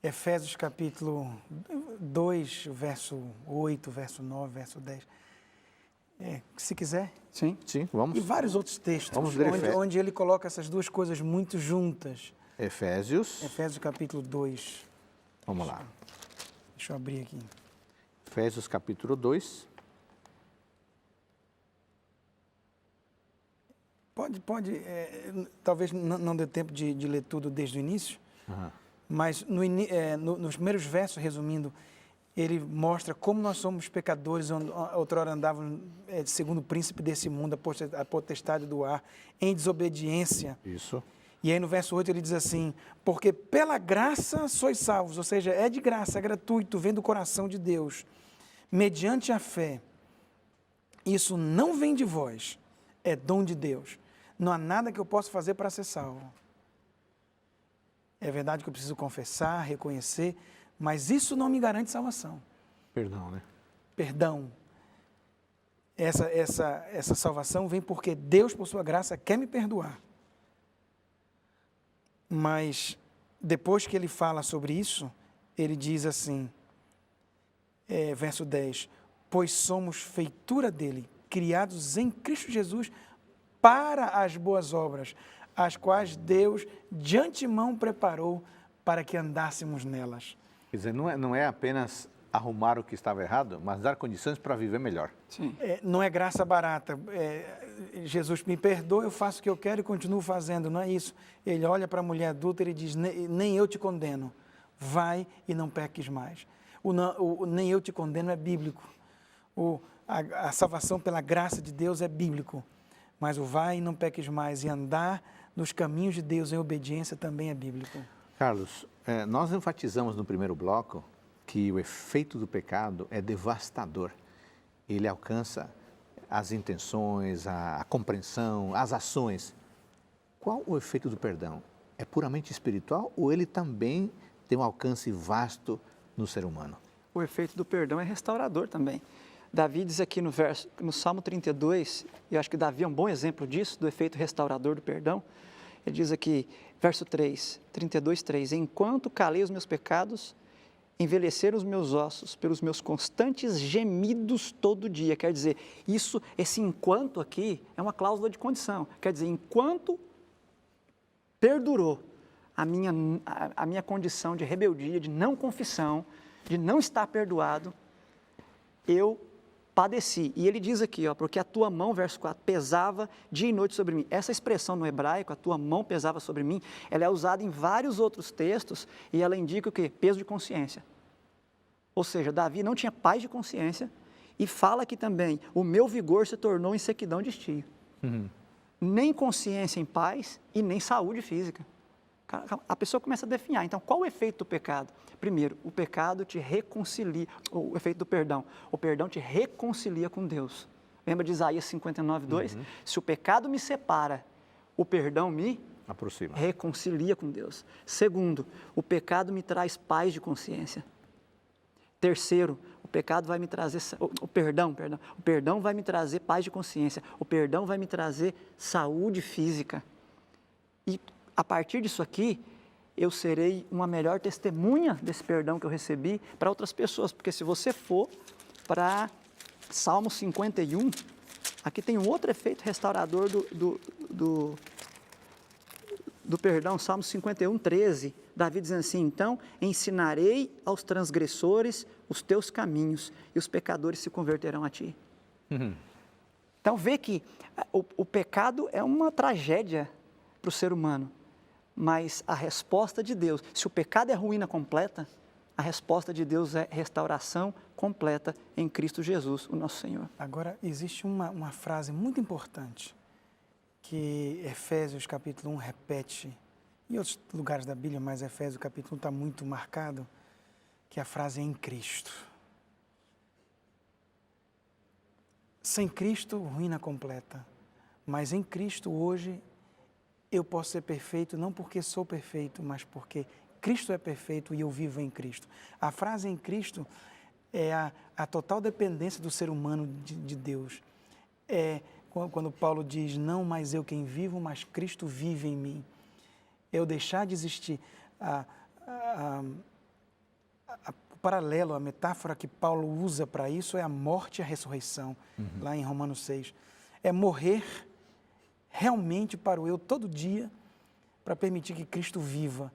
Efésios capítulo 2, verso 8, verso 9, verso 10. Se quiser.
Sim, vamos.
E vários outros textos, onde ele coloca essas duas coisas muito juntas.
Efésios
capítulo 2.
Vamos lá.
Deixa eu abrir aqui.
Efésios capítulo 2.
Pode, talvez não dê tempo de ler tudo desde o início, mas nos primeiros versos, resumindo, ele mostra como nós somos pecadores, outrora andávamos segundo o príncipe desse mundo, a potestade do ar, em desobediência.
Isso.
E aí no verso 8 ele diz assim, porque pela graça sois salvos, ou seja, é de graça, é gratuito, vem do coração de Deus, mediante a fé. Isso não vem de vós, é dom de Deus. Não há nada que eu possa fazer para ser salvo. É verdade que eu preciso confessar, reconhecer, mas isso não me garante salvação.
Perdão, né?
Perdão. Essa salvação vem porque Deus, por sua graça, quer me perdoar. Mas depois que ele fala sobre isso, ele diz assim, verso 10, pois somos feitura dele, criados em Cristo Jesus para as boas obras, as quais Deus de antemão preparou para que andássemos nelas.
Quer dizer, não é apenas arrumar o que estava errado, mas dar condições para viver melhor.
Sim.
Não é graça barata. Jesus me perdoa, eu faço o que eu quero e continuo fazendo. Não é isso. Ele olha para a mulher adúltera e diz, nem eu te condeno. Vai e não peques mais. Nem eu te condeno é bíblico. A salvação pela graça de Deus é bíblico. Mas o vai e não peques mais e andar nos caminhos de Deus em obediência também é bíblico.
Carlos, nós enfatizamos no primeiro bloco que o efeito do pecado é devastador. Ele alcança as intenções, a compreensão, as ações. Qual o efeito do perdão? É puramente espiritual ou ele também tem um alcance vasto no ser humano?
O efeito do perdão é restaurador também. Davi diz aqui no Salmo 32, e eu acho que Davi é um bom exemplo disso, do efeito restaurador do perdão. Ele diz aqui, verso 3, 32, 3, enquanto calei os meus pecados, envelheceram os meus ossos pelos meus constantes gemidos todo dia. Quer dizer, esse enquanto aqui é uma cláusula de condição. Quer dizer, enquanto perdurou a minha condição de rebeldia, de não confissão, de não estar perdoado, eu padeci. E ele diz aqui, porque a tua mão, verso 4, pesava dia e noite sobre mim. Essa expressão no hebraico, a tua mão pesava sobre mim, ela é usada em vários outros textos e ela indica o quê? Peso de consciência. Ou seja, Davi não tinha paz de consciência e fala aqui também, o meu vigor se tornou em sequidão de estio. Nem consciência em paz e nem saúde física. A pessoa começa a definhar. Então, qual o efeito do pecado? Primeiro, o pecado te reconcilia, o efeito do perdão. O perdão te reconcilia com Deus. Lembra de Isaías 59, 2? Se o pecado me separa, o perdão me reconcilia com Deus. Segundo, o pecado me traz paz de consciência. Terceiro, o pecado vai me trazer, o perdão vai me trazer paz de consciência. O perdão vai me trazer saúde física. E a partir disso aqui, eu serei uma melhor testemunha desse perdão que eu recebi para outras pessoas. Porque se você for para Salmo 51, aqui tem um outro efeito restaurador do perdão, Salmo 51, 13. Davi diz assim, então, ensinarei aos transgressores os teus caminhos e os pecadores se converterão a ti. Então, vê que o pecado é uma tragédia para o ser humano. Mas a resposta de Deus, se o pecado é ruína completa, a resposta de Deus é restauração completa em Cristo Jesus, o nosso Senhor.
Agora, existe uma frase muito importante que Efésios capítulo 1 repete, em outros lugares da Bíblia, mas Efésios capítulo 1 está muito marcado, que a frase é em Cristo. Sem Cristo, ruína completa, mas em Cristo hoje eu posso ser perfeito não porque sou perfeito, mas porque Cristo é perfeito e eu vivo em Cristo. A frase em Cristo é a total dependência do ser humano de Deus. É quando Paulo diz, não mais eu quem vivo, mas Cristo vive em mim. Eu deixar de existir. O paralelo, a metáfora que Paulo usa para isso é a morte e a ressurreição, lá em Romanos 6. É morrer realmente para o eu todo dia, para permitir que Cristo viva.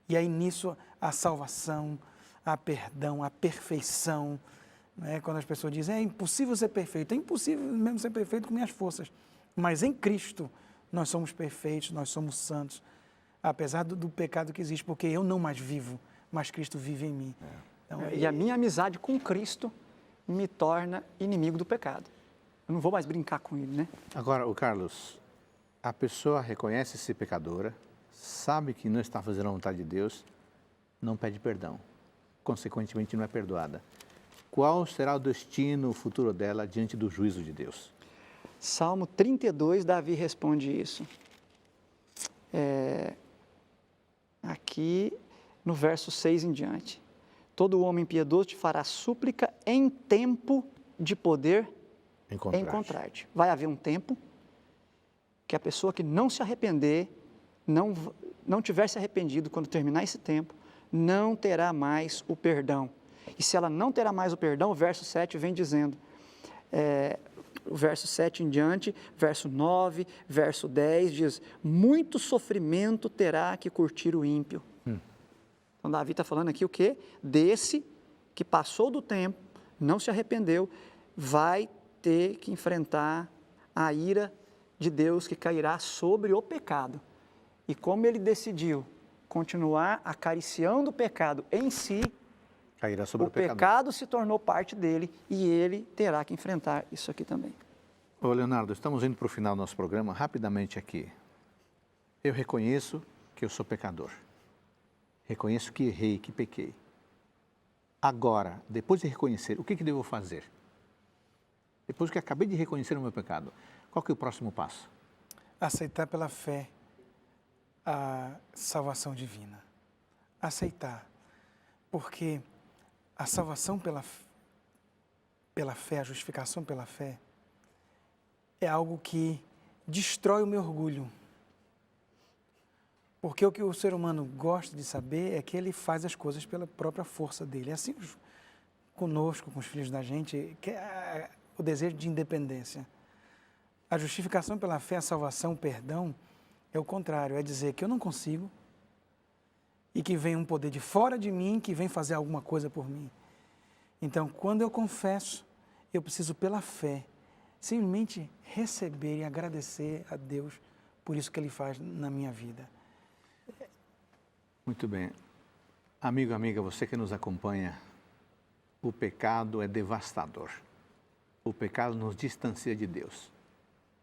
E aí nisso a salvação, a perdão, a perfeição. Né? Quando as pessoas dizem, é impossível ser perfeito. É impossível mesmo ser perfeito com minhas forças. Mas em Cristo nós somos perfeitos, nós somos santos. Apesar do pecado que existe, porque eu não mais vivo, mas Cristo vive em mim.
E a minha amizade com Cristo me torna inimigo do pecado. Eu não vou mais brincar com ele, né?
Agora, o Carlos, a pessoa reconhece ser pecadora, sabe que não está fazendo a vontade de Deus, não pede perdão. Consequentemente, não é perdoada. Qual será o destino futuro dela diante do juízo de Deus?
Salmo 32, Davi responde isso. Aqui no verso 6 em diante. Todo homem piedoso te fará súplica em tempo de poder encontrar-te. Vai haver um tempo que a pessoa que não se arrepender, não tiver se arrependido quando terminar esse tempo, não terá mais o perdão. E se ela não terá mais o perdão, o verso 7 vem dizendo, o verso 7 em diante, verso 9, verso 10 diz, muito sofrimento terá que curtir o ímpio. Então, Davi está falando aqui o quê? Desse que passou do tempo, não se arrependeu, vai ter que enfrentar a ira de Deus que cairá sobre o pecado. E como ele decidiu continuar acariciando o pecado em si,
cairá sobre
o pecado se tornou parte dele e ele terá que enfrentar isso aqui também.
Ô Leonardo, estamos indo para o final do nosso programa, rapidamente aqui. Eu reconheço que eu sou pecador. Reconheço que errei, que pequei. Agora, depois de reconhecer, o que devo fazer? Depois que acabei de reconhecer o meu pecado, qual que é o próximo passo?
Aceitar pela fé a salvação divina. Aceitar. Porque a salvação pela fé, a justificação pela fé, é algo que destrói o meu orgulho. Porque o que o ser humano gosta de saber é que ele faz as coisas pela própria força dele. É assim conosco, com os filhos da gente, que é o desejo de independência. A justificação pela fé, a salvação, o perdão, é o contrário, é dizer que eu não consigo e que vem um poder de fora de mim que vem fazer alguma coisa por mim. Então, quando eu confesso, eu preciso, pela fé, simplesmente receber e agradecer a Deus por isso que Ele faz na minha vida.
Muito bem. Amigo, amiga, você que nos acompanha, o pecado é devastador. O pecado nos distancia de Deus.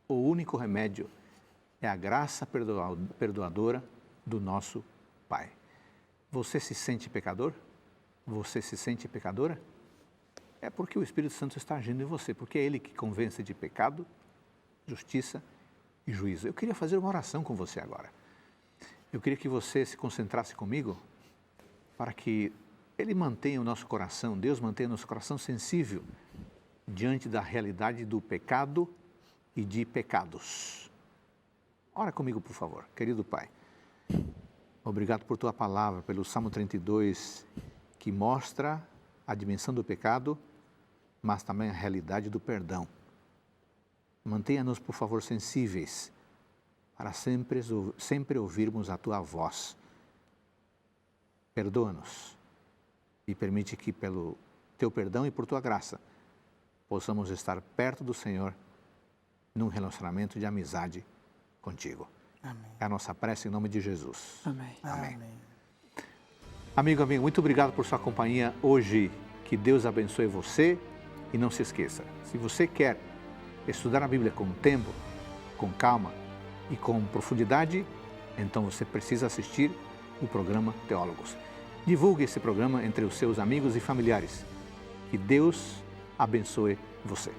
O único remédio é a graça perdoadora do nosso Pai. Você se sente pecador? Você se sente pecadora? É porque o Espírito Santo está agindo em você, porque é Ele que convence de pecado, justiça e juízo. Eu queria fazer uma oração com você agora. Eu queria que você se concentrasse comigo para que Ele mantenha o nosso coração, Deus mantenha o nosso coração sensível diante da realidade do pecado e de pecados. Ora comigo, por favor, querido Pai. Obrigado por Tua palavra, pelo Salmo 32, que mostra a dimensão do pecado, mas também a realidade do perdão. Mantenha-nos, por favor, sensíveis para sempre ouvirmos a Tua voz. Perdoa-nos e permite que, pelo Teu perdão e por Tua graça, possamos estar perto do Senhor num relacionamento de amizade contigo.
Amém.
É a nossa prece em nome de Jesus.
Amém.
Amém.
Amém.
Amigo, muito obrigado por sua companhia hoje. Que Deus abençoe você e não se esqueça, se você quer estudar a Bíblia com tempo, com calma e com profundidade, então você precisa assistir o programa Teólogos. Divulgue esse programa entre os seus amigos e familiares. Que Deus abençoe você.